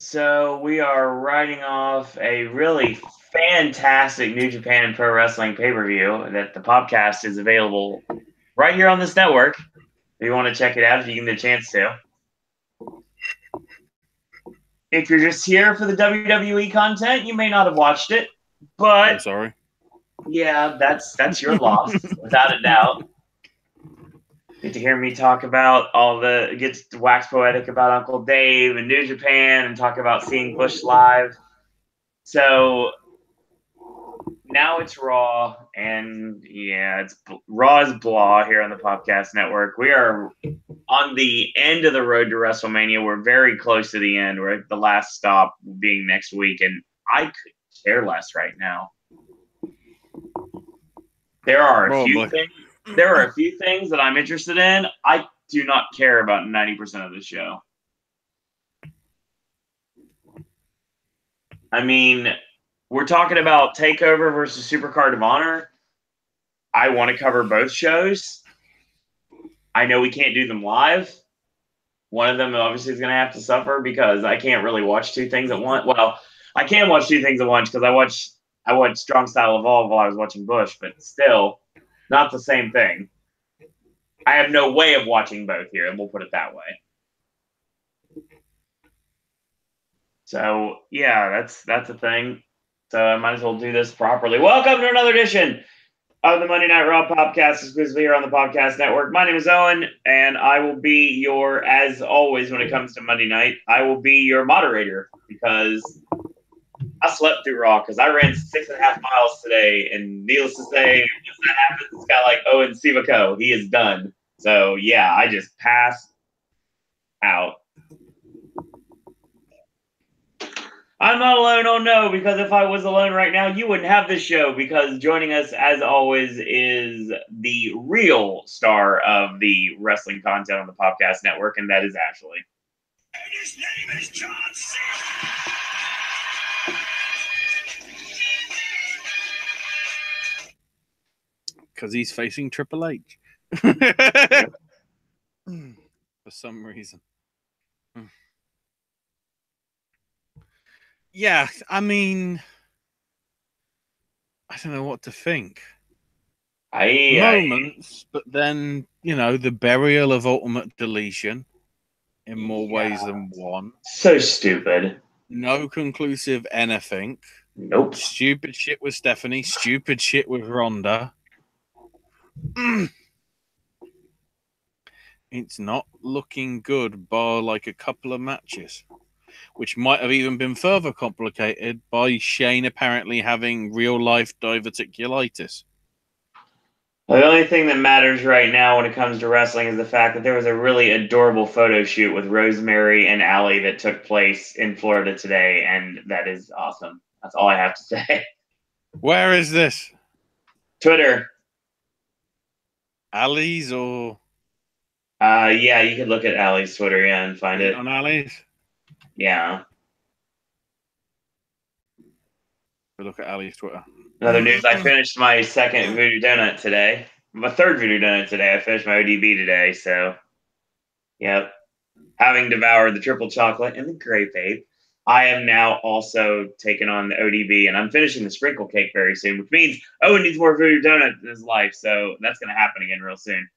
So we are writing off a really fantastic New Japan Pro Wrestling pay-per-view that the podcast is available right here on this network. If you want to check it out, if you get a chance to. If you're just here for the WWE content, you may not have watched it, but I'm sorry. Yeah, that's your loss, without a doubt. Get to hear me talk about get to wax poetic about Uncle Dave and New Japan and talk about seeing Bush live. So now it's Raw, and it's Raw is blah here on the podcast network. We are on the end of the road to WrestleMania. We're very close to the end. We're at the last stop being next week, and I could care less right now. There are a few things that I'm interested in. I do not care about 90% of the show. I mean, we're talking about TakeOver versus Supercard of Honor. I want to cover both shows. I know we can't do them live. One of them obviously is going to have to suffer because I can't really watch two things at once. Well, I can watch two things at once because I watched Strong Style Evolve while I was watching Bush, but still not the same thing. I have no way of watching both here, and we'll put it that way. So that's a thing. So I might as well do this properly. Welcome to another edition of the Monday Night Raw Popcast, exclusively here on the podcast network. My name is Owen, and I will be as always, when it comes to Monday night, I will be your moderator because I slept through Raw because I ran 6.5 miles today, and needless to say, once that happens, it's got like Owen Sivaco. He is done. So I just passed out. I'm not alone, oh no, because if I was alone right now, you wouldn't have this show, because joining us, as always, is the real star of the wrestling content on the podcast network, and that is Ashley. And his name is John Cena! Because he's facing Triple H. For some reason. Yeah, I mean, I don't know what to think. Moments, but then, the burial of Ultimate Deletion in more ways than one. So stupid. No conclusive anything. Nope. Stupid shit with Stephanie. Stupid shit with Ronda. It's not looking good bar like a couple of matches, which might have even been further complicated by Shane apparently having real-life diverticulitis. The only thing that matters right now when it comes to wrestling is the fact that there was a really adorable photo shoot with Rosemary and Allie that took place in Florida today, and that is awesome. That's all I have to say. Where is this? Twitter. Allie's or... you could look at Allie's Twitter, and find it. On Allie's? Yeah. Look at Allie's Twitter. Another news, I finished my second Voodoo Donut today. My third Voodoo Donut today. I finished my ODB today, so yep. Having devoured the triple chocolate and the grape ape, I am now also taking on the ODB, and I'm finishing the sprinkle cake very soon, which means Owen needs more Voodoo Donut in his life, so that's going to happen again real soon.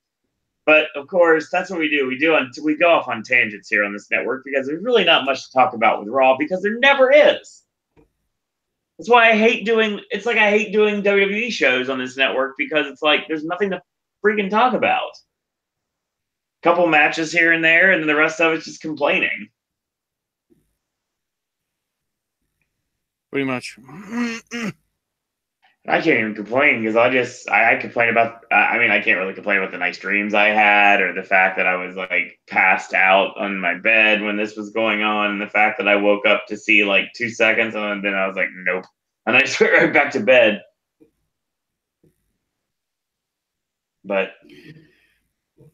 But of course, that's what we do. We go off on tangents here on this network because there's really not much to talk about with Raw, because there never is. That's why I hate doing WWE shows on this network, because it's like there's nothing to freaking talk about. Couple matches here and there, and then the rest of it's just complaining. Pretty much. I can't even complain because I complain about, I can't really complain about the nice dreams I had, or the fact that I was like passed out on my bed when this was going on, and the fact that I woke up to see like 2 seconds and then I was like, nope. And I just went right back to bed. But.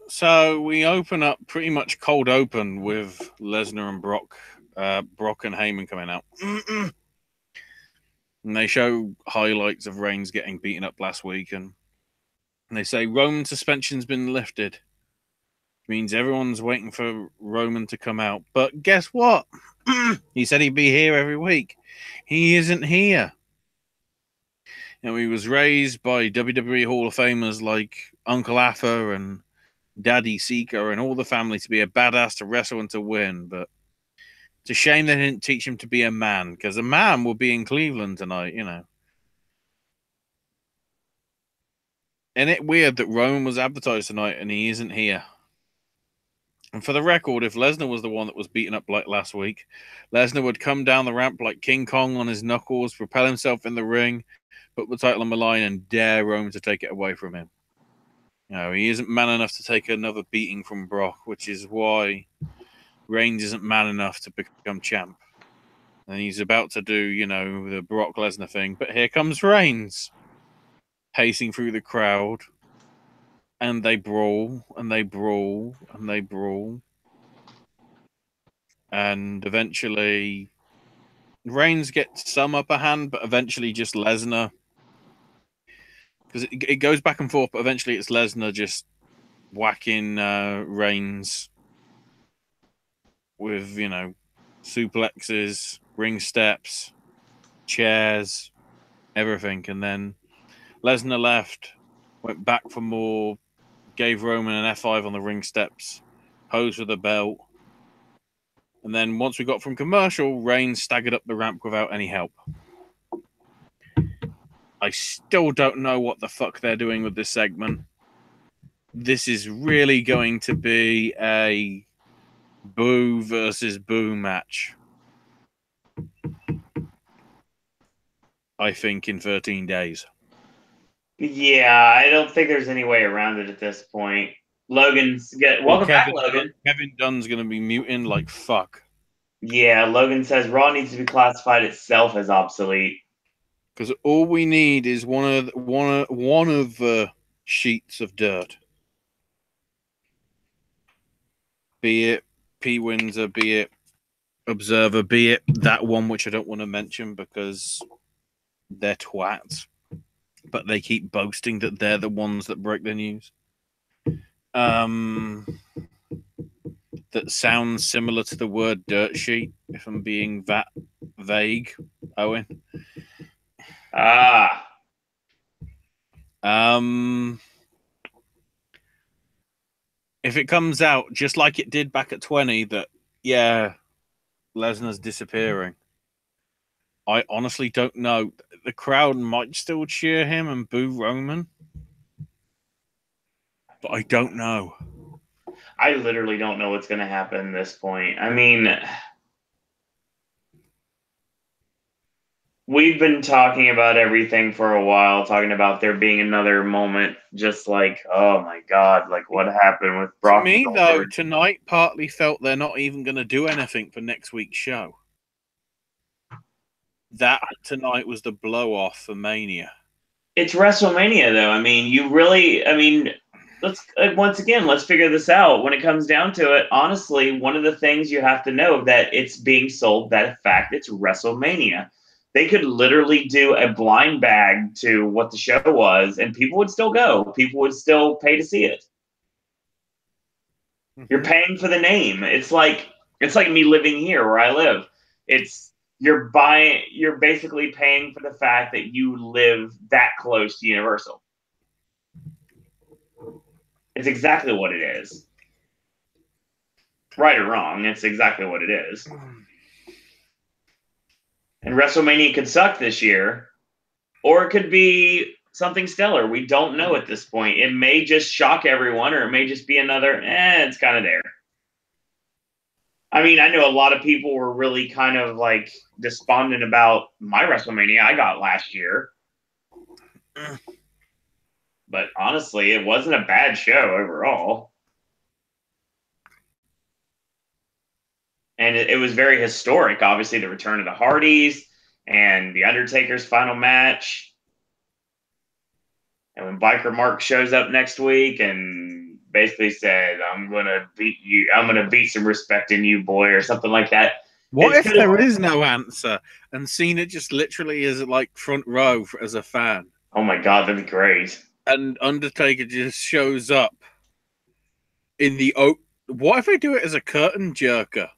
So we open up pretty much cold open with Lesnar and Brock and Heyman coming out. And they show highlights of Reigns getting beaten up last week. And they say Roman suspension's been lifted. Means everyone's waiting for Roman to come out. But guess what? He said he'd be here every week. He isn't here. He was raised by WWE Hall of Famers like Uncle Affa and Daddy Seeker and all the family to be a badass, to wrestle and to win. But it's a shame they didn't teach him to be a man, because a man will be in Cleveland tonight, Isn't it weird that Roman was advertised tonight and he isn't here? And for the record, if Lesnar was the one that was beaten up like last week, Lesnar would come down the ramp like King Kong on his knuckles, propel himself in the ring, put the title on the line, and dare Roman to take it away from him. He isn't man enough to take another beating from Brock, which is why Reigns isn't man enough to become champ. And he's about to do, the Brock Lesnar thing. But here comes Reigns, pacing through the crowd. And they brawl, and they brawl, and they brawl. And eventually, Reigns gets some upper hand, but eventually just Lesnar. Because it goes back and forth, but eventually it's Lesnar just whacking Reigns with, suplexes, ring steps, chairs, everything. And then Lesnar left, went back for more, gave Roman an F5 on the ring steps, posed with a belt. And then once we got from commercial, Reigns staggered up the ramp without any help. I still don't know what the fuck they're doing with this segment. This is really going to be a Boo versus Boo match. I think in 13 days. Yeah, I don't think there's any way around it at this point. Welcome back, Logan. Kevin Dunn's going to be muting like fuck. Yeah, Logan says Raw needs to be classified itself as obsolete. Because all we need is one of the sheets of dirt. Be it P Windsor, be it Observer, be it that one which I don't want to mention because they're twats. But they keep boasting that they're the ones that break the news. That sounds similar to the word dirt sheet, if I'm being that vague, Owen. If it comes out just like it did back at 20 that, yeah, Lesnar's disappearing, I honestly don't know. The crowd might still cheer him and boo Roman, but I don't know. I literally don't know what's going to happen at this point. I mean, we've been talking about everything for a while, talking about there being another moment, just like, oh my God, like what happened with Brock? To me, though, tonight partly felt they're not even going to do anything for next week's show. That tonight was the blow-off for Mania. It's WrestleMania, though. Let's figure this out. When it comes down to it, honestly, one of the things you have to know that it's being sold, that fact it's WrestleMania. They could literally do a blind bag to what the show was, and people would still go. People would still pay to see it. Mm-hmm. You're paying for the name. It's like me living here where I live. You're basically paying for the fact that you live that close to Universal. It's exactly what it is. Right or wrong, it's exactly what it is. And WrestleMania could suck this year, or it could be something stellar. We don't know at this point. It may just shock everyone, or it may just be another, it's kind of there. I mean, I know a lot of people were really kind of like despondent about my WrestleMania I got last year. But honestly, it wasn't a bad show overall. And it was very historic. Obviously, the return of the Hardys and the Undertaker's final match. And when Biker Mark shows up next week and basically said, I'm going to beat you. I'm going to beat some respect in you, boy, or something like that. What if there is no answer and Cena just literally is like front row as a fan? Oh, my God, that'd be great. And Undertaker just shows up in the... What if they do it as a curtain jerker?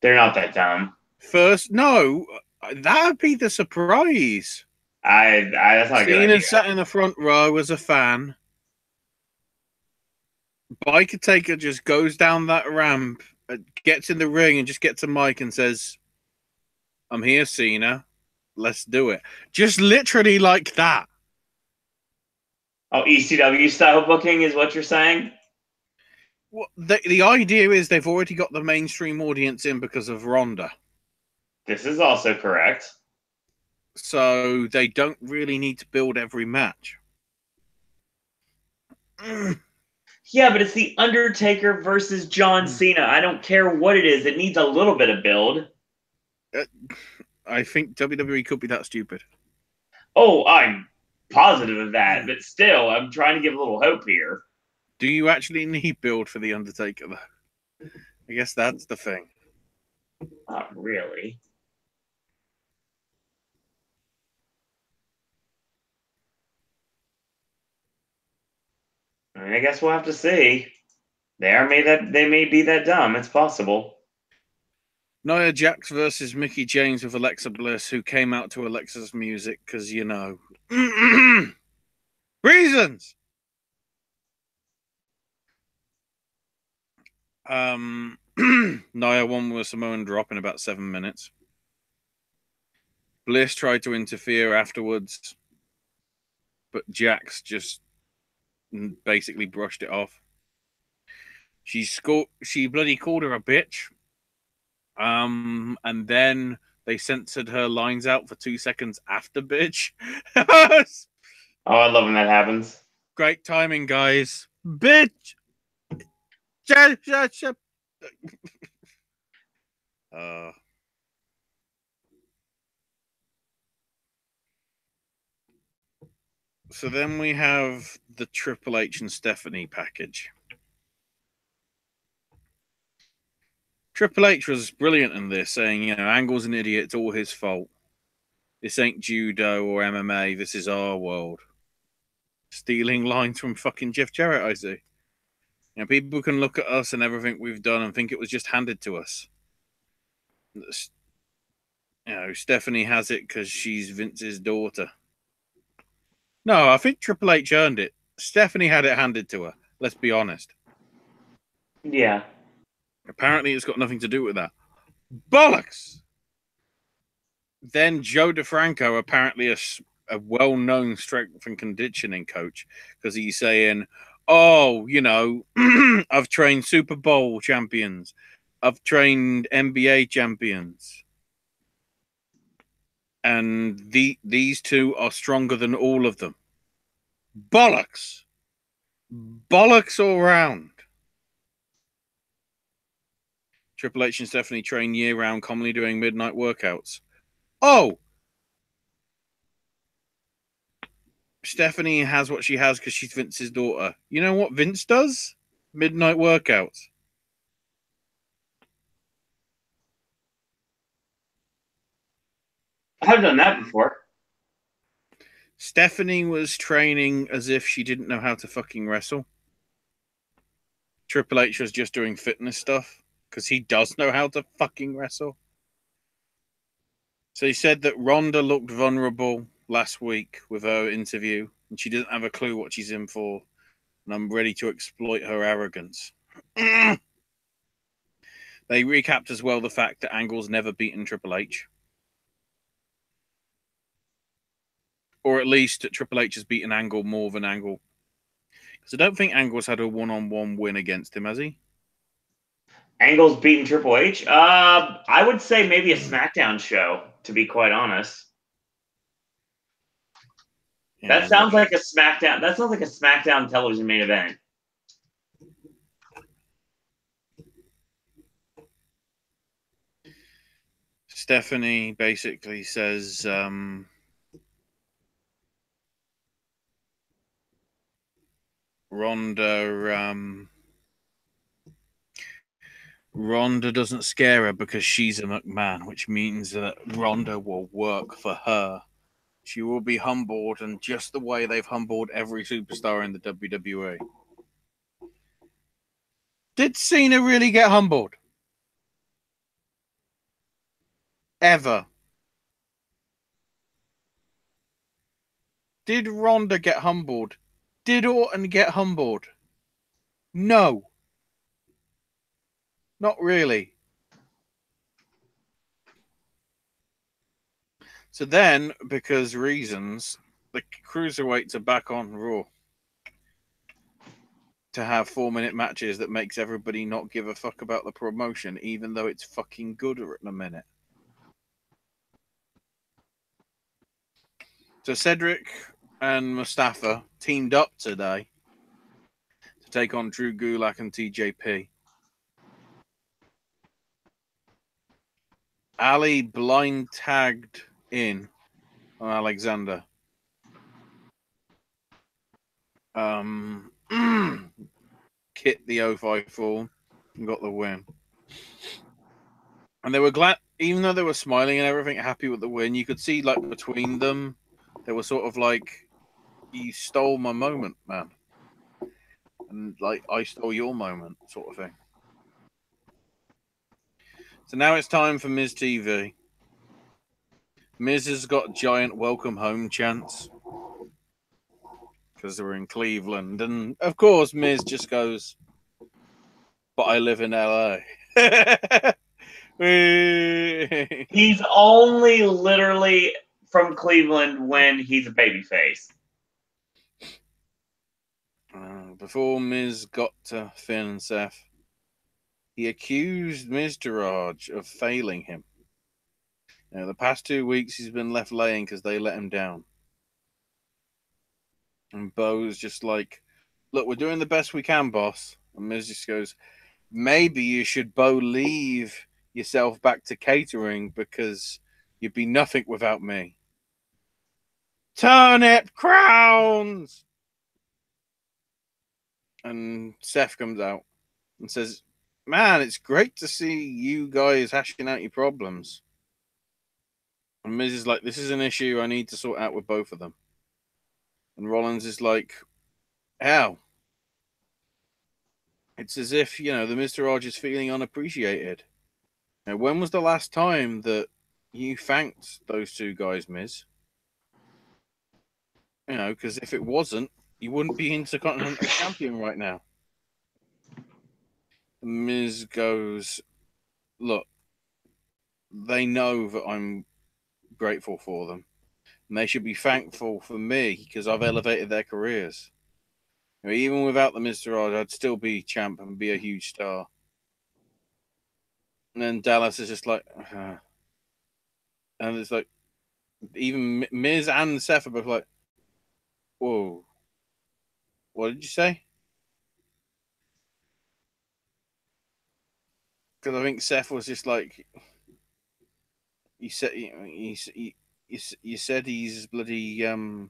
They're not that dumb. First, no, that'd be the surprise. That's not a good idea. Cena sat in the front row as a fan. Biker Taker just goes down that ramp, gets in the ring, and just gets a mic and says, "I'm here, Cena. Let's do it." Just literally like that. Oh, ECW style booking is what you're saying? Well, the idea is they've already got the mainstream audience in because of Ronda. This is also correct. So they don't really need to build every match. Yeah, but it's The Undertaker versus John Cena. I don't care what it is. It needs a little bit of build. I think WWE could be that stupid. Oh, I'm positive of that. But still, I'm trying to give a little hope here. Do you actually need build for The Undertaker, though? I guess that's the thing. Not really. I mean, I guess we'll have to see. They may be that dumb. It's possible. Nia Jax versus Mickey James with Alexa Bliss, who came out to Alexa's music because, you know, reasons. Nia won with a Samoan drop in about 7 minutes. Bliss tried to interfere afterwards, but Jax just basically brushed it off. She bloody called her a bitch. And then they censored her lines out for 2 seconds after bitch. Oh, I love when that happens. Great timing, guys. Bitch. So then we have the Triple H and Stephanie package. Triple H was brilliant in this, saying, you know, Angle's an idiot, it's all his fault. This ain't judo or MMA, this is our world. Stealing lines from fucking Jeff Jarrett, I see. You know, people can look at us and everything we've done and think it was just handed to us. You know, Stephanie has it because she's Vince's daughter. No, I think Triple H earned it. Stephanie had it handed to her. Let's be honest. Yeah. Apparently, it's got nothing to do with that. Bollocks! Then Joe DeFranco, apparently a well-known strength and conditioning coach, because he's saying, oh, you know, I've trained Super Bowl champions. I've trained NBA champions. And these two are stronger than all of them. Bollocks! Bollocks all round. Triple H and Stephanie train year-round, commonly doing midnight workouts. Oh! Stephanie has what she has because she's Vince's daughter. You know what Vince does? Midnight workouts. I've done that before. Stephanie was training as if she didn't know how to fucking wrestle. Triple H was just doing fitness stuff because he does know how to fucking wrestle. So he said that Ronda looked vulnerable last week with her interview and she doesn't have a clue what she's in for. And I'm ready to exploit her arrogance. They recapped as well the fact that Angle's never beaten Triple H. Or at least Triple H has beaten Angle more than Angle. Because I don't think Angle's had a one-on-one win against him, has he? Angle's beaten Triple H? I would say maybe a SmackDown show, to be quite honest. Yeah, that sounds like a SmackDown. That sounds like a SmackDown television main event. Stephanie basically says, Ronda doesn't scare her because she's a McMahon, which means that Ronda will work for her. She will be humbled, and just the way they've humbled every superstar in the WWE. Did Cena really get humbled? Ever. Did Ronda get humbled? Did Orton get humbled? No. Not really. So then, because reasons, the cruiserweights are back on Raw to have 4-minute matches that makes everybody not give a fuck about the promotion, even though it's fucking good at the minute. So Cedric and Mustafa teamed up today to take on Drew Gulak and TJP. Ali blind tagged in on Alexander. Kit the 054 and got the win. And they were glad, even though they were smiling and everything, happy with the win, you could see, like, between them, they were sort of like, you stole my moment, man. And, like, I stole your moment, sort of thing. So now it's time for Miz TV. Miz has got giant welcome home chants because they were in Cleveland. And, of course, Miz just goes, but I live in LA. He's only literally from Cleveland when he's a babyface. Before Miz got to Finn and Seth, he accused Miztourage of failing him. The past 2 weeks he's been left laying because they let him down. And Bo's just like, look, we're doing the best we can, boss. And Miz just goes, maybe you should, Bo, leave yourself back to catering because you'd be nothing without me. Turnip crowns! And Seth comes out and says, man, it's great to see you guys hashing out your problems. And Miz is like, this is an issue I need to sort out with both of them. And Rollins is like, how? It's as if, the Miztourage is feeling unappreciated. Now, when was the last time that you thanked those two guys, Miz? Because if it wasn't, you wouldn't be Intercontinental Champion right now. Miz goes, look, they know that I'm grateful for them. And they should be thankful for me because I've elevated their careers. Even without the Miztourage, I'd still be champ and be a huge star. And then Dallas is just like, and it's like, even Miz and Seth are both like, whoa, what did you say? Because I think Seth was just like, you said he's bloody, you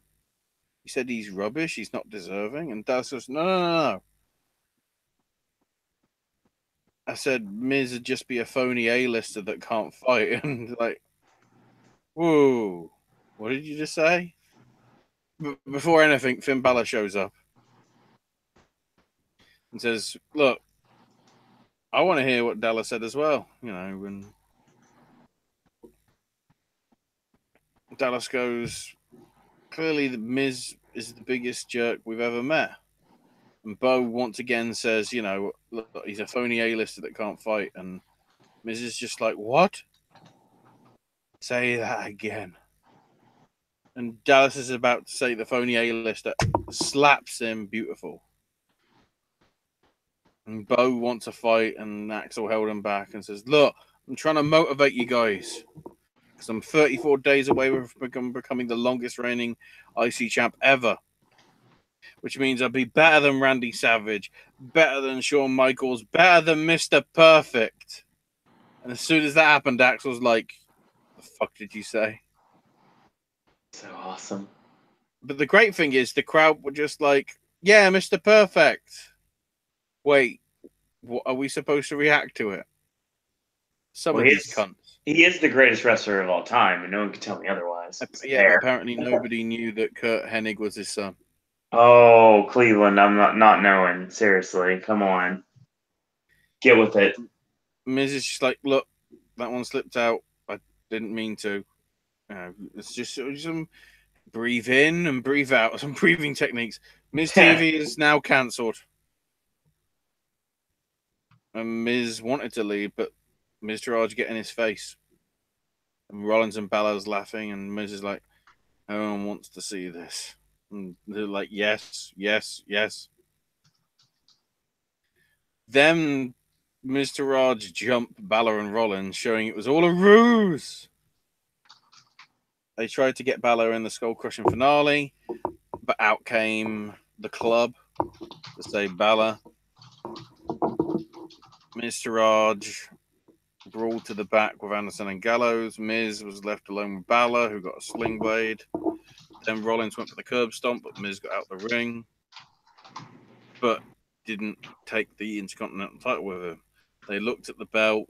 said he's rubbish, he's not deserving. And Dallas goes, no. I said Miz would just be a phony A-lister that can't fight. And like, whoa, what did you just say? Before anything, Finn Balor shows up and says, look, I want to hear what Dallas said as well. When Dallas goes, clearly the Miz is the biggest jerk we've ever met. And Bo once again says, look, he's a phony A-lister that can't fight. And Miz is just like, what? Say that again. And Dallas is about to say the phony A-lister, slaps him beautiful. And Bo wants to fight, and Axel held him back and says, look, I'm trying to motivate you guys because I'm 34 days away from becoming the longest reigning IC champ ever, which means I'll be better than Randy Savage, better than Shawn Michaels, better than Mr. Perfect. And as soon as that happened, Axel's like, the fuck did you say? So awesome. But the great thing is the crowd were just like, yeah, Mr. Perfect. Wait, what are we supposed to react to it? Some of these cunts. He is the greatest wrestler of all time, and no one can tell me otherwise. But apparently nobody knew that Kurt Hennig was his son. Oh, Cleveland, I'm not knowing. Seriously, come on. Get with it. Miz is just like, look, that one slipped out. Didn't mean to. It's just some breathe in and breathe out, some breathing techniques. Miz TV is now cancelled. And Miz wanted to leave, but Miz Taraj get in his face. And Rollins and Balor's laughing, and Miz is like, no one wants to see this. And they're like, yes, yes, yes. Then Mr. Raj jumped Balor and Rollins, showing it was all a ruse. They tried to get Balor in the skull-crushing finale, but out came the club to save Balor. Mr. Raj brawled to the back with Anderson and Gallows. Miz was left alone with Balor, who got a sling blade. Then Rollins went for the curb stomp, but Miz got out the ring, but didn't take the Intercontinental title with him. They looked at the belt.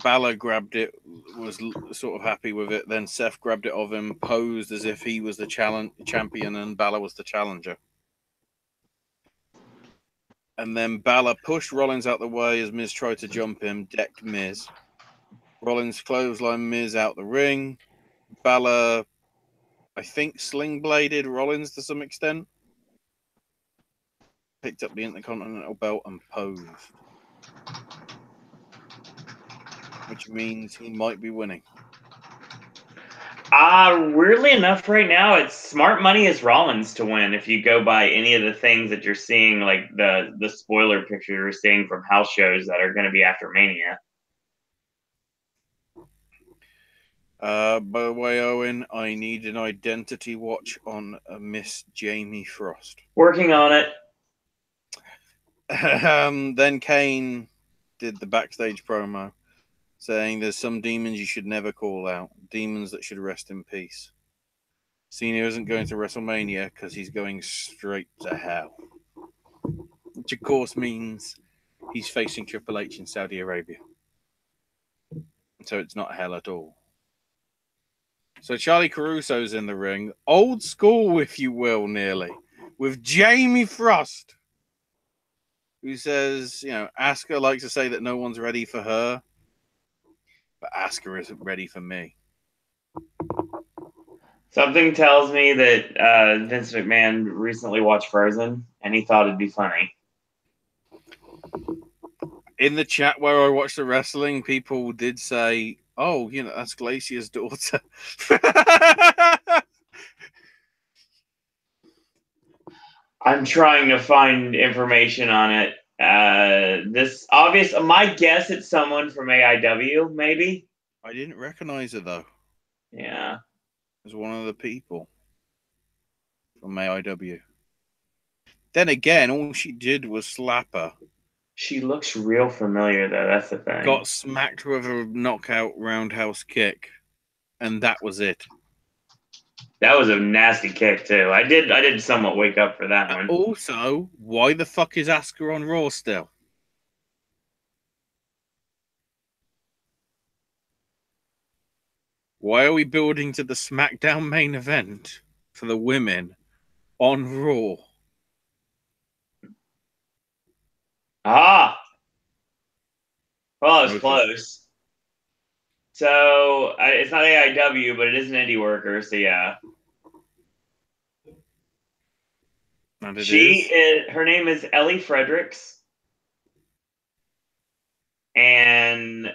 Balor grabbed it, was sort of happy with it. Then Seth grabbed it of him, posed as if he was the champion and Balor was the challenger. And then Balor pushed Rollins out the way as Miz tried to jump him, decked Miz. Rollins clotheslined Miz out the ring. Balor, I think, sling bladed Rollins to some extent. Picked up the Intercontinental belt and posed. Which means he might be winning. Weirdly enough, right now, it's smart money is Rollins to win if you go by any of the things that you're seeing, like the spoiler picture you're seeing from house shows that are going to be after Mania. By the way, Owen, I need an identity watch on Miss Jamie Frost. Working on it. Then Kane did the backstage promo saying there's some demons you should never call out, demons that should rest in peace. Cena isn't going to WrestleMania because he's going straight to hell, which of course means he's facing Triple H in Saudi Arabia. So it's not hell at all. So Charlie Caruso's in the ring, old school, if you will, nearly, with Jamie Frost, who says, Asuka likes to say that no one's ready for her, but Asuka isn't ready for me. Something tells me that Vince McMahon recently watched Frozen, and he thought it'd be funny. In the chat where I watched the wrestling, people did say, oh, that's Glacier's daughter. I'm trying to find information on it. My guess it's someone from AIW, maybe. I didn't recognize her, though. Yeah. As one of the people from AIW. Then again, all she did was slap her. She looks real familiar, though. That's the thing. Got smacked with a knockout roundhouse kick, and that was it. That was a nasty kick, too. I did somewhat wake up for that one. Also, why the fuck is Asuka on Raw still? Why are we building to the SmackDown main event for the women on Raw? Ah! Well, it was close. So, it's not AIW, but it is an indie worker, so yeah. Her name is Ellie Fredericks. And,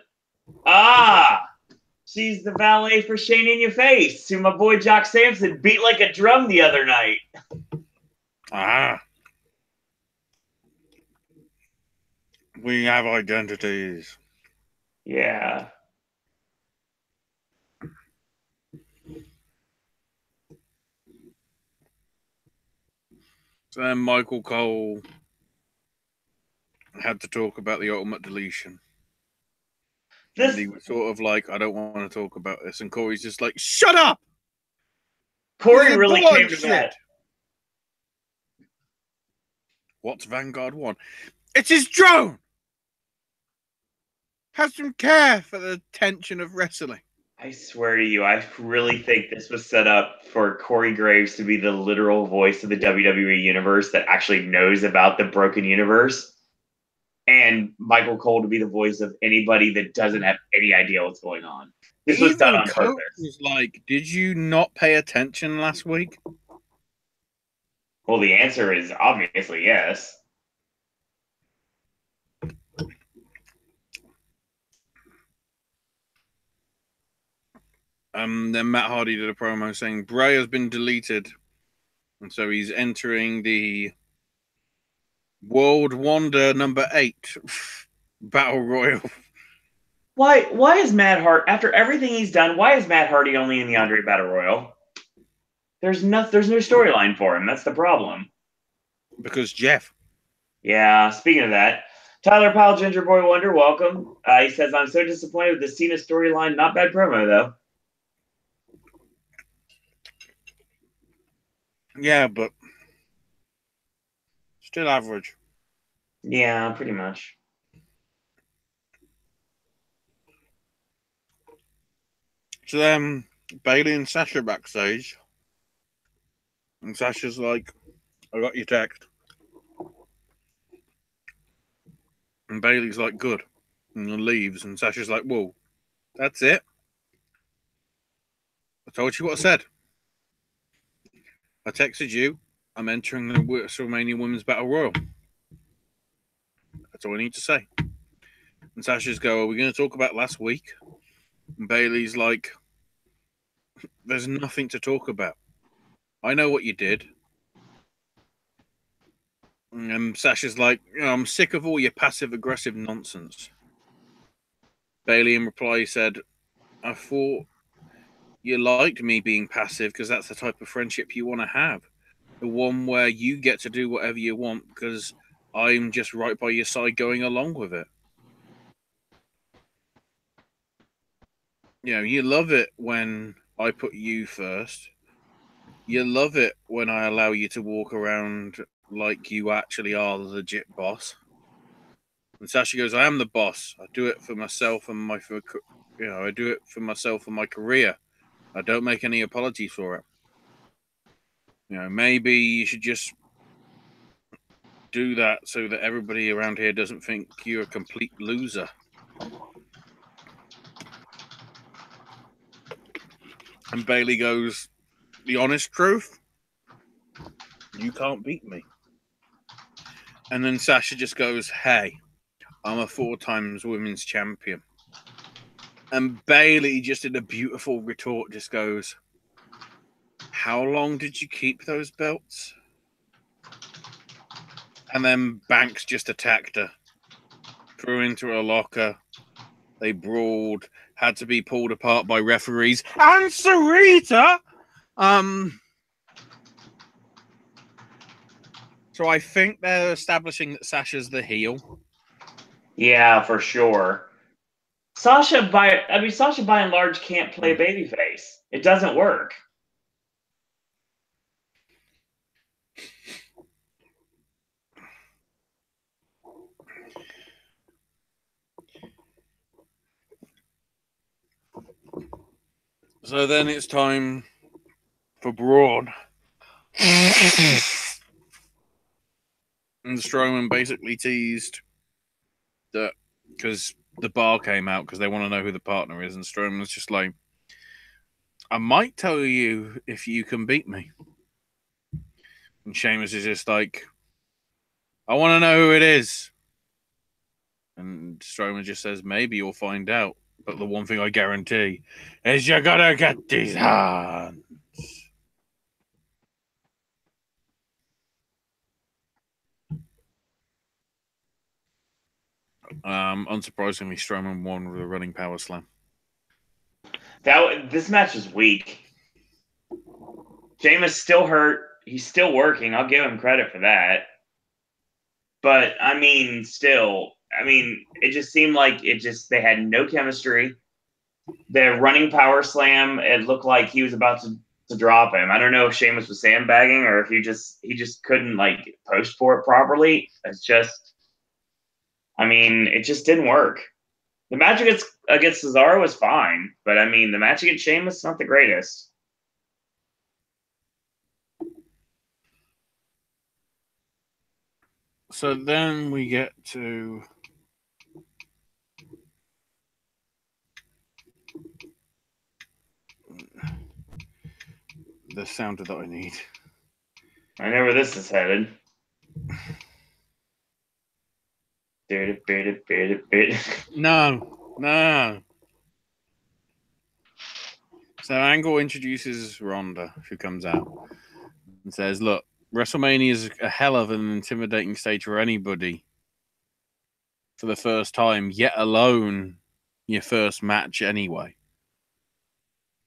she's the valet for Shane In Your Face, who my boy Jock Sampson beat like a drum the other night. We have identities. Yeah. So then Michael Cole had to talk about the Ultimate Deletion. And he was sort of like, I don't want to talk about this. And Corey's just like, shut up! Corey really came to that. What's Vanguard 1? It's his drone! Have some care for the tension of wrestling. I swear to you, I really think this was set up for Corey Graves to be the literal voice of the WWE universe that actually knows about the broken universe. and Michael Cole to be the voice of anybody that doesn't have any idea what's going on. This was done Even on Coach purpose. was like, "Did you not pay attention last week?" Well, the answer is obviously yes. Then Matt Hardy did a promo saying Bray has been deleted, and so he's entering the World Wonder number 8 Battle Royal. Why is Matt Hardy, after everything he's done, why is Matt Hardy only in the Andre Battle Royal? There's no storyline for him. That's the problem. Because Jeff. Yeah, speaking of that, Tyler Powell, Ginger Boy Wonder, welcome. He says, I'm so disappointed with the Cena storyline. Not bad promo, though. Yeah, but still average. Yeah, pretty much. So then Bailey and Sasha backstage. And Sasha's like, I got your text. And Bailey's like, good. And leaves. And Sasha's like, whoa, that's it? I told you what I said. I texted you. I'm entering the WrestleMania Women's Battle Royal. That's all I need to say. And Sasha's go, are we going to talk about last week? And Bailey's like, there's nothing to talk about. I know what you did. And Sasha's like, I'm sick of all your passive-aggressive nonsense. Bailey in reply said, I thought you liked me being passive because that's the type of friendship you want to have. The one where you get to do whatever you want because I'm just right by your side going along with it. You know, you love it when I put you first. You love it when I allow you to walk around like you actually are the legit boss. And Sasha goes, I am the boss. I do it for myself and I do it for myself and my career. I don't make any apologies for it. You know, maybe you should just do that so that everybody around here doesn't think you're a complete loser. And Bailey goes, the honest truth, you can't beat me. And then Sasha just goes, hey, I'm a 4 times women's champion. And Bailey, just in a beautiful retort, just goes, how long did you keep those belts? And then Banks just attacked her, threw into her locker. They brawled, had to be pulled apart by referees. And Sarita! So I think they're establishing that Sasha's the heel. Yeah, for sure. Sasha, by and large, can't play babyface. It doesn't work. So then it's time for Braun. And Strowman basically teased that because the bar came out because they want to know who the partner is, and Strowman was just like, I might tell you if you can beat me. And Sheamus is just like, I want to know who it is. And Strowman just says, maybe you'll find out. But the one thing I guarantee is you're going to get these hands. Unsurprisingly, Strowman won with a running power slam. This match is weak. Sheamus still hurt. He's still working. I'll give him credit for that. But I mean, still, it just seemed like they had no chemistry. The running power slam, it looked like he was about to drop him. I don't know if Sheamus was sandbagging or if he just couldn't like post for it properly. It just didn't work. The match against Cesaro was fine, but the match against Sheamus not the greatest. So then we get to the sound that I need. I know where this is headed. No. So Angle introduces Ronda, who comes out and says, "Look, WrestleMania is a hell of an intimidating stage for anybody for the first time, yet alone your first match anyway.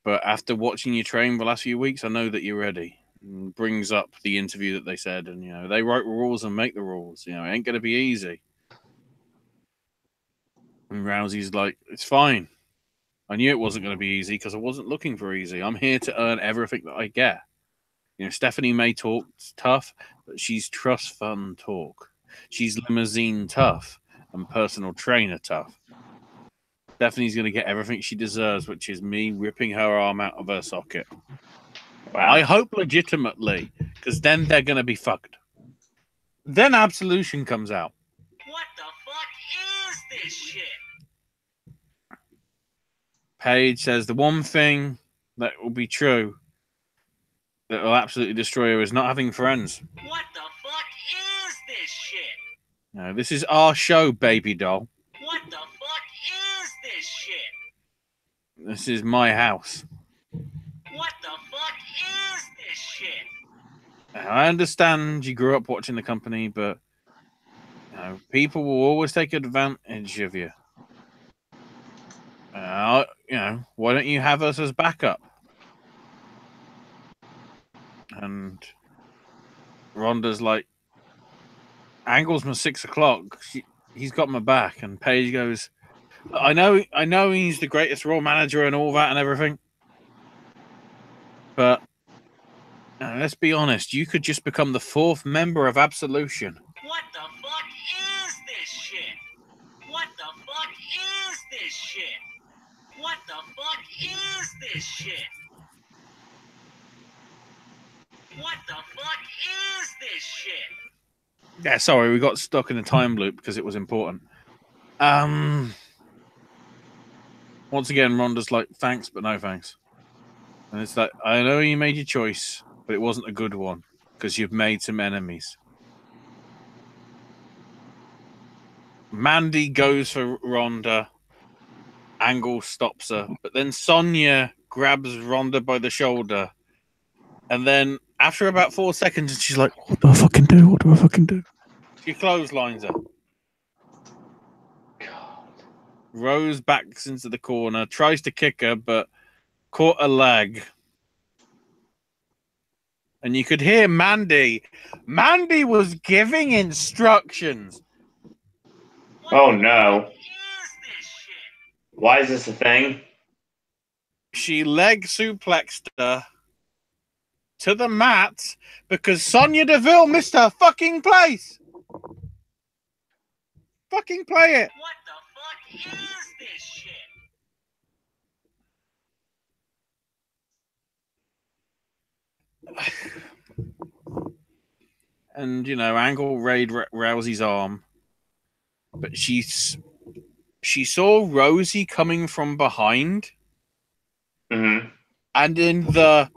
But after watching you train the last few weeks, I know that you're ready." And brings up the interview that they said, and they write rules and make the rules. It ain't gonna be easy. And Rousey's like, "It's fine. I knew it wasn't going to be easy because I wasn't looking for easy. I'm here to earn everything that I get." Stephanie may talk tough, but she's trust fund talk. She's limousine tough and personal trainer tough. Stephanie's going to get everything she deserves, which is me ripping her arm out of her socket. Wow. I hope legitimately, because then they're going to be fucked. Then Absolution comes out. What the fuck is this shit? Paige says the one thing that will be true that will absolutely destroy her is not having friends. What the fuck is this shit? No, this is our show, baby doll. What the fuck is this shit? This is my house. What the fuck is this shit? I understand you grew up watching the company, but people will always take advantage of you. Why don't you have us as backup? And Ronda's like, Angle's my 6 o'clock. He's got my back. And Paige goes, I know he's the greatest Raw manager and all that and everything. But let's be honest, you could just become the 4th member of Absolution. What the fuck is this shit? What the fuck is this shit? What the fuck is this shit? What the fuck is this shit? Yeah, sorry, we got stuck in a time loop because it was important. Once again, Ronda's like, thanks, but no thanks. And it's like, I know you made your choice, but it wasn't a good one because you've made some enemies. Mandy goes for Ronda. Angle stops her, but then Sonya grabs Ronda by the shoulder, and then after about 4 seconds, she's like, "What do I fucking do? What do I fucking do?" She clotheslines her. God. Rose backs into the corner, tries to kick her, but caught a leg. And you could hear Mandy. Mandy was giving instructions. Oh no. Why is this a thing? She leg suplexed her to the mat because Sonya Deville missed her fucking place. Fucking play it. What the fuck is this shit? And Angle raid Rousey's arm, but she saw Rosie coming from behind, Mm-hmm. and in the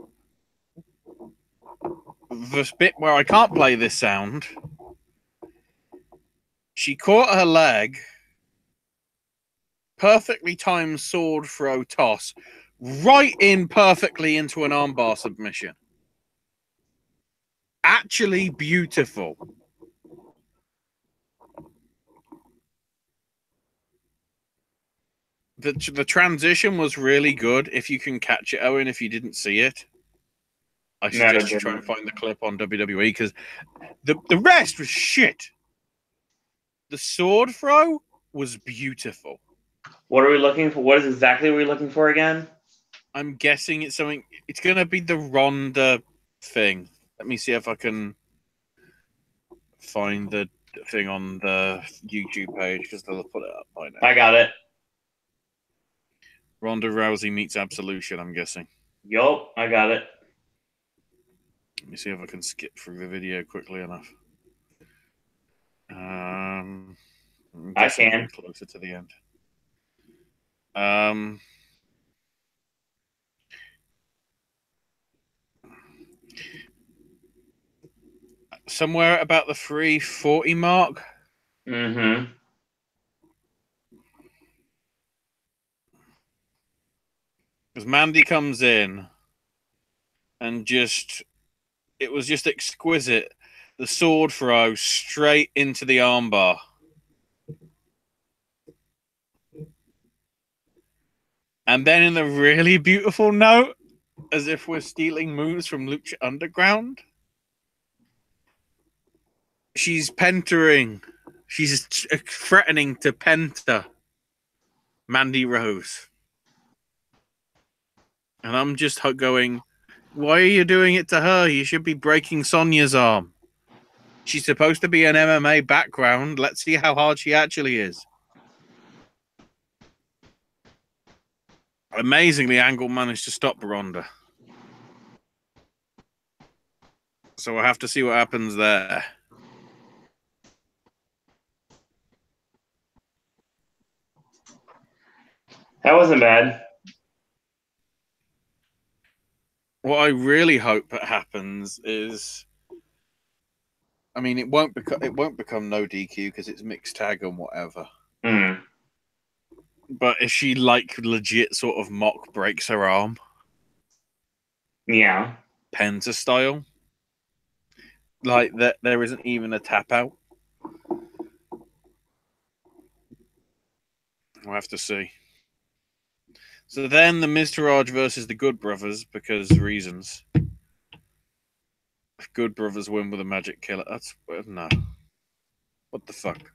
bit where I can't play this sound, she caught her leg, perfectly timed sword throw toss, right in perfectly into an armbar submission. Actually beautiful. The transition was really good. If you can catch it, Owen, if you didn't see it, I suggest you try and find the clip on WWE because the rest was shit. The sword throw was beautiful. What are we looking for? What is exactly we looking for again? I'm guessing it's something. It's going to be the Ronda thing. Let me see if I can find the thing on the YouTube page because they'll put it up by now. I got it. Ronda Rousey meets Absolution, I'm guessing. Yup, I got it. Let me see if I can skip through the video quickly enough. I can. Closer to the end. somewhere at about the 340 mark. Mm-hmm. Because Mandy comes in and it was just exquisite. The sword throw straight into the armbar. And then in a really beautiful note, as if we're stealing moves from Lucha Underground, she's pentering. She's threatening to penter Mandy Rose. And I'm just going, why are you doing it to her? You should be breaking Sonya's arm. She's supposed to be an MMA background. Let's see how hard she actually is. Amazingly, Angle managed to stop Ronda. So we'll have to see what happens there. That wasn't bad. What I really hope that happens is, I mean, it won't become no DQ because it's mixed tag and whatever. Mm. But if she legit sort of mock breaks her arm, Yeah. Penta style, like that, there isn't even a tap out. We'll have to see. So then the Miztourage versus the Good Brothers, because reasons. If Good Brothers win with a magic killer, that's no. What the fuck?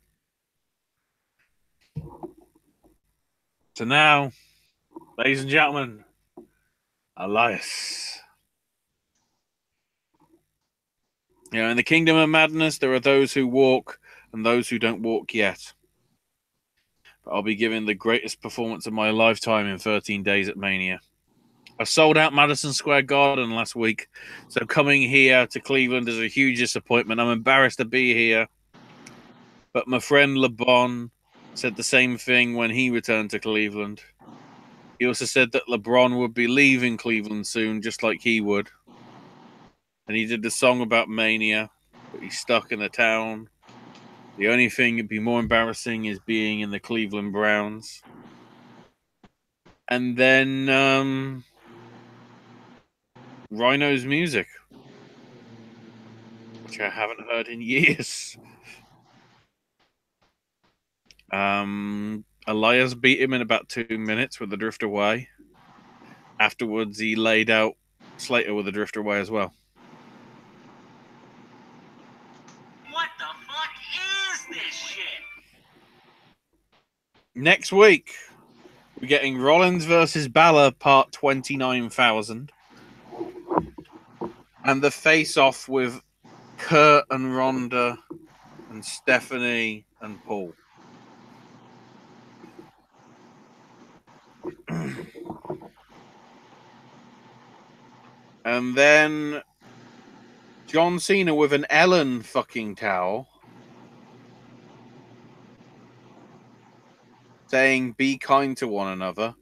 So now, ladies and gentlemen, Elias. In the Kingdom of Madness, there are those who walk and those who don't walk yet. But I'll be giving the greatest performance of my lifetime in 13 days at Mania. I sold out Madison Square Garden last week, so coming here to Cleveland is a huge disappointment. I'm embarrassed to be here. But my friend LeBron said the same thing when he returned to Cleveland. He also said that LeBron would be leaving Cleveland soon, just like he would. And he did the song about Mania, but he's stuck in the town. The only thing that'd be more embarrassing is being in the Cleveland Browns. And then Rhino's music, which I haven't heard in years. Elias beat him in about 2 minutes with the drift away. Afterwards, he laid out Slater with the drift away as well. What the fuck is this shit? Next week, we're getting Rollins versus Balor part 29,000. And the face-off with Kurt and Ronda and Stephanie and Paul. And then John Cena with an Ellen fucking towel saying be kind to one another,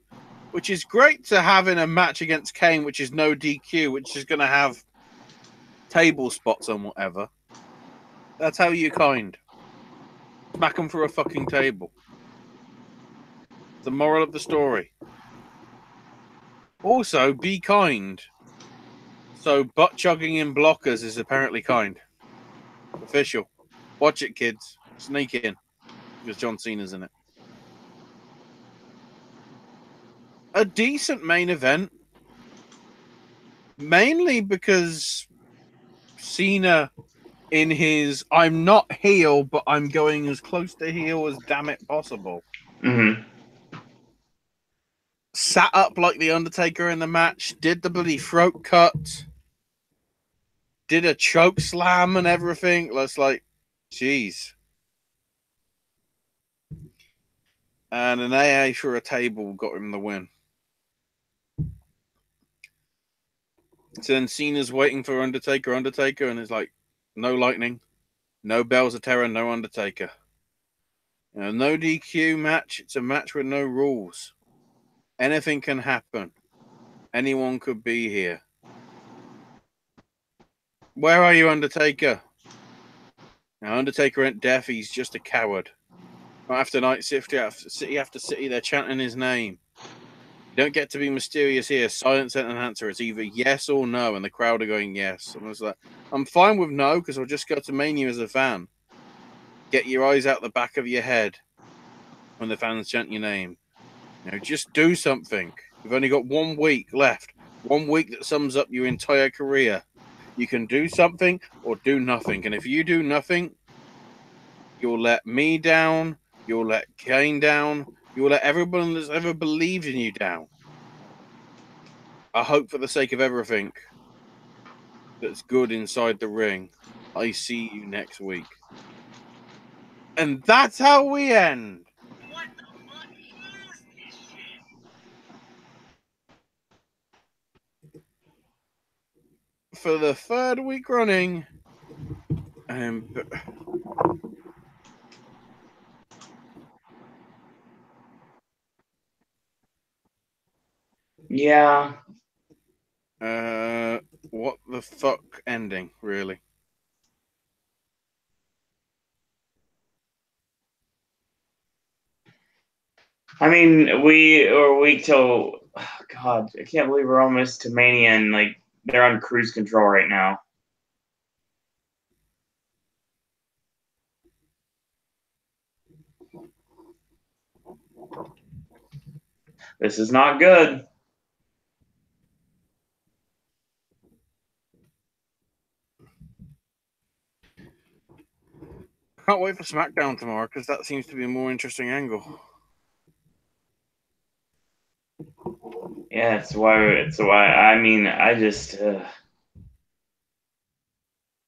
which is great to have in a match against Kane, which is no DQ, which is going to have table spots and whatever. That's how you're kind. Smack them for a fucking table. The moral of the story. Also, be kind. So, butt chugging in blockers is apparently kind. Official. Watch it, kids. Sneak in. Because John Cena's in it. A decent main event. Mainly because Cena, in his I'm not heel, but I'm going as close to heel as damn it possible. Mm-hmm. Sat up like the Undertaker in the match, did the bloody throat cut, did a choke slam and everything. It's like, jeez. And an AA for a table got him the win. So then Cena's waiting for Undertaker, and it's like, no lightning, no bells of terror, no Undertaker. No DQ match. It's a match with no rules. Anything can happen. Anyone could be here. Where are you, Undertaker? Now, Undertaker ain't deaf. He's just a coward. Night after night, city after city, they're chanting his name. You don't get to be mysterious here. Silence and an answer. It's either yes or no, and the crowd are going yes. And I was like, I'm fine with no because I'll just go to Mania as a fan. Get your eyes out the back of your head when the fans chant your name. Just do something. You've only got 1 week left. 1 week that sums up your entire career. You can do something or do nothing. And if you do nothing, you'll let me down. You'll let Kane down. You'll let everyone that's ever believed in you down. I hope for the sake of everything that's good inside the ring, I see you next week. And that's how we end. What the fuck is this shit? For the 3rd week running. Yeah. What the fuck ending, really? I mean, we are a week till. Oh God, I can't believe we're almost to Mania and like they're on cruise control right now. This is not good. Can't wait for SmackDown tomorrow because that seems to be a more interesting angle. Yeah, it's why. I mean, I just.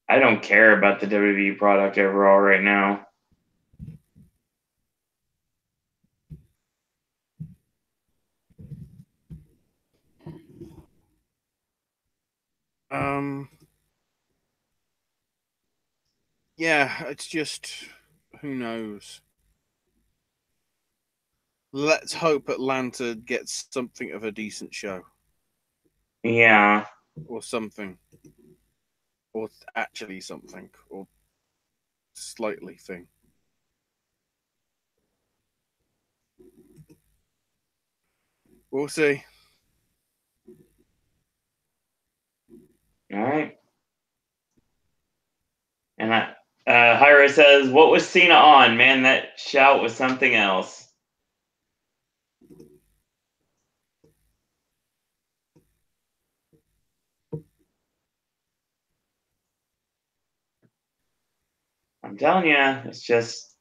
I don't care about the WWE product overall right now. Yeah, it's just who knows. Let's hope Atlanta gets something of a decent show. Yeah. Or something. Or actually something. Or slightly thing. We'll see. All right. And Hyra says, "What was Cena on? Man, that shout was something else." I'm telling you, it's just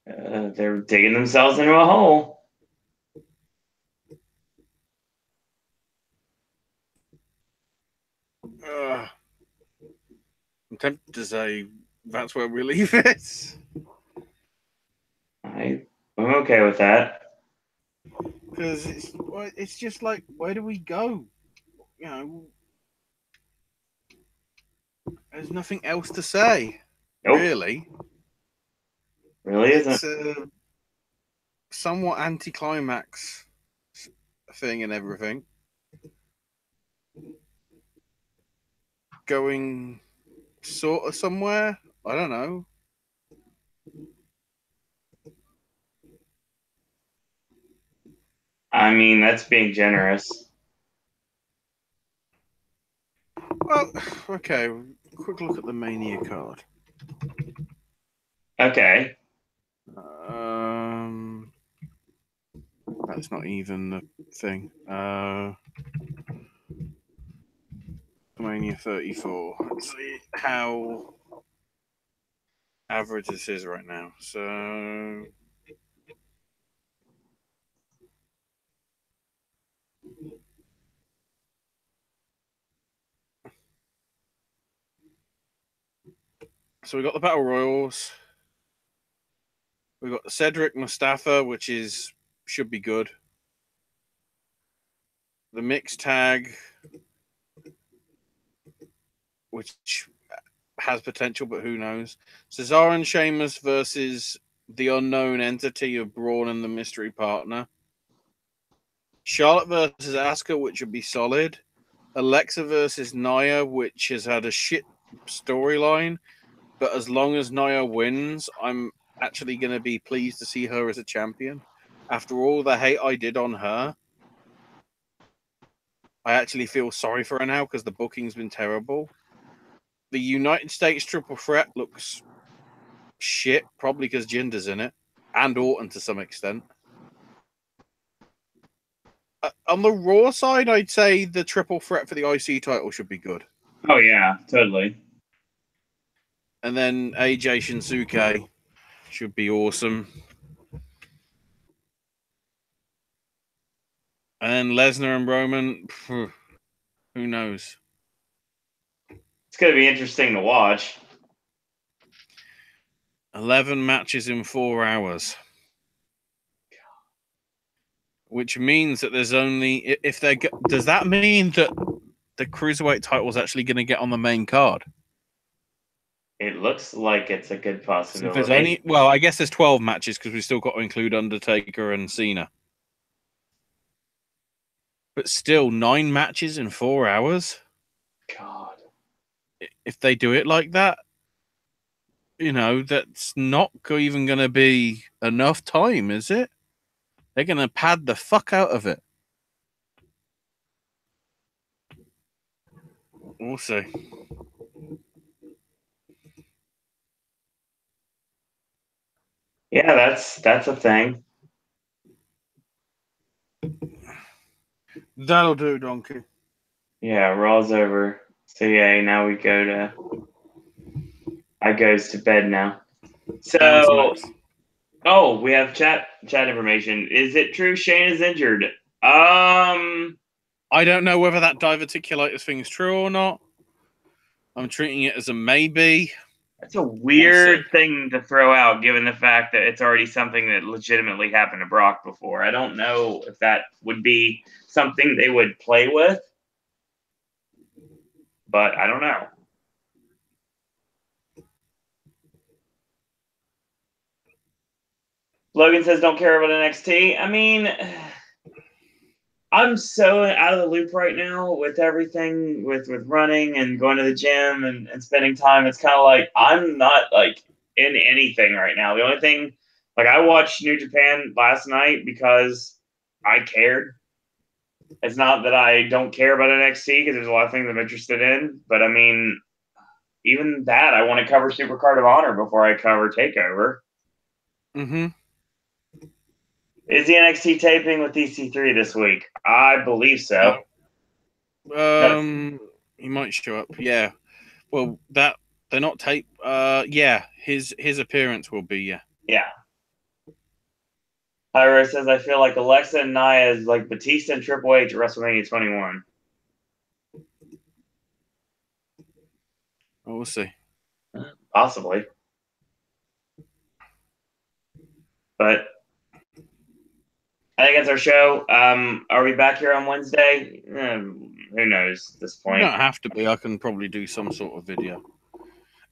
they're digging themselves into a hole. I'm tempted to say that's where we leave it. I'm okay with that. Because it's just like, where do we go? There's nothing else to say. Nope. Really. Really isn't. It's a somewhat anticlimax thing and everything. Going sort of somewhere. I don't know. I mean, that's being generous. Well, okay. Quick look at the Mania card. Okay. That's not even the thing. Mania 34. Let's see how average this is right now. So we got the Battle Royals. We got Cedric Mustafa, which should be good. The mixed tag, which has potential, but who knows? Cesaro and Sheamus versus the unknown entity of Braun and the mystery partner. Charlotte versus Asuka, which would be solid. Alexa versus Nia, which has had a shit storyline, But as long as Nia wins, I'm actually going to be pleased to see her as a champion. After all the hate I did on her, I actually feel sorry for her now because the booking's been terrible. The United States triple threat looks shit, probably because Jinder's in it, and Orton to some extent. On the Raw side, I'd say the triple threat for the IC title should be good. Oh yeah, totally. And then AJ Shinsuke should be awesome. And Lesnar and Roman, who knows? It's going to be interesting to watch. 11 matches in 4 hours. Which means that there's only... Does that mean that the Cruiserweight title is actually going to get on the main card? It looks like it's a good possibility. So if there's only... Well, I guess there's 12 matches because we've still got to include Undertaker and Cena. But still, 9 matches in 4 hours? God. If they do it like that, that's not even going to be enough time, is it? They're going to pad the fuck out of it. We'll see. Yeah, that's a thing. That'll do, Donkey. Yeah, Raw's over. So yeah, now we go to... I goes to bed now. So, we have chat information. Is it true Shane is injured? I don't know whether that diverticulitis thing is true or not. I'm treating it as a maybe. That's a weird thing to throw out, given the fact that it's already something that legitimately happened to Brock before. I don't know if that would be something they would play with, but I don't know. Logan says, don't care about NXT. I mean, I'm so out of the loop right now with everything, with running and going to the gym and spending time. It's kind of like I'm not like in anything right now. The only thing, like I watched New Japan last night because I cared. It's not that I don't care about NXT because there's a lot of things I'm interested in. But I mean, even that, I want to cover Super Card of Honor before I cover TakeOver. Mm-hmm. Is the NXT taping with EC3 this week? I believe so. He might show up. Yeah. Well, they're not tape. Yeah, his appearance will be. Yeah. Yeah. Hyra says, I feel like Alexa and Nia is like Batista and Triple H at WrestleMania 21. We'll see. Possibly. But I think that's our show. Are we back here on Wednesday? Who knows at this point? You don't have to be. I can probably do some sort of video.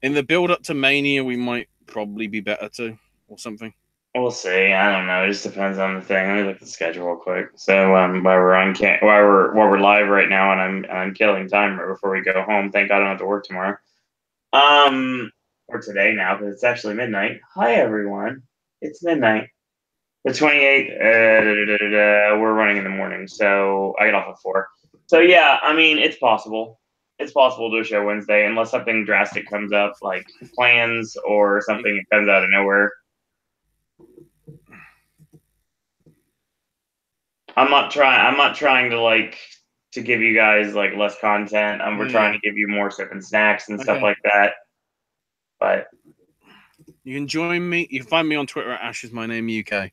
In the build up to Mania, we might probably be better too, or something. We'll see. I don't know. It just depends on the thing. Let me look at the schedule real quick. So while we're live right now, and I'm killing time right before we go home. Thank God I don't have to work tomorrow. Or today now because it's actually midnight. Hi everyone. It's midnight. The 28th. We're running in the morning, so I get off at 4. So yeah, I mean it's possible. It's possible to do a show Wednesday unless something drastic comes up, like plans or something that comes out of nowhere. I'm not trying to give you guys like less content. We're trying to give you more sipping snacks and stuff like that. But you can join me. You can find me on Twitter at Ash is my name UK.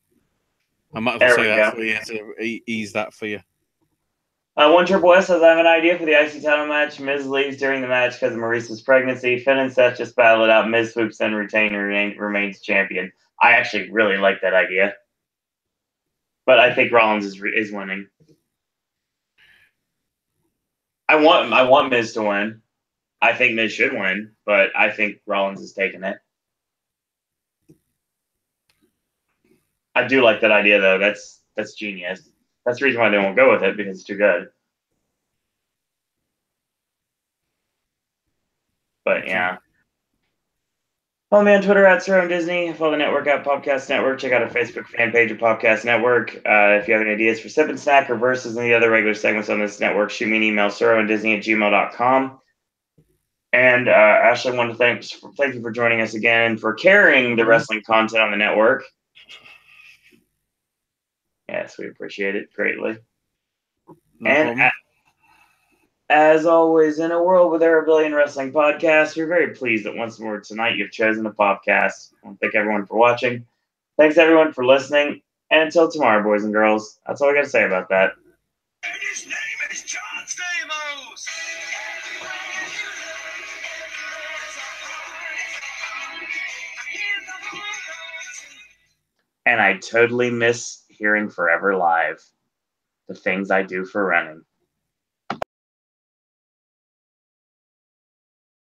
I might as well say that for you to ease that for you. One Triple S says, I have an idea for the IC title match. Miz leaves during the match because of Maurice's pregnancy. Finn and Seth just battle it out. Miz swoops in, retainer, remains champion. I actually really like that idea. But I think Rollins is winning. I want Miz to win. I think Miz should win, but I think Rollins is taking it. I do like that idea, though. That's genius. That's the reason why they won't go with it, because it's too good. But yeah. Follow me on Twitter at Sir Disney. Follow the network at Popcast Network. Check out our Facebook fan page at Popcast Network. If you have any ideas for Sip and Snack or verses and the other regular segments on this network, shoot me an email, sirondisney@gmail.com. And Ashley, I want to thank you for joining us again and for carrying the wrestling content on the network. Yes, we appreciate it greatly. No and problem. As always, in a world where there are a billion wrestling podcasts, we're very pleased that once more tonight you've chosen a podcast. I want to thank everyone for watching. Thanks everyone for listening. And until tomorrow, boys and girls, that's all I got to say about that. And his name is John Stamos! And I totally miss hearing Forever Live. The things I do for running.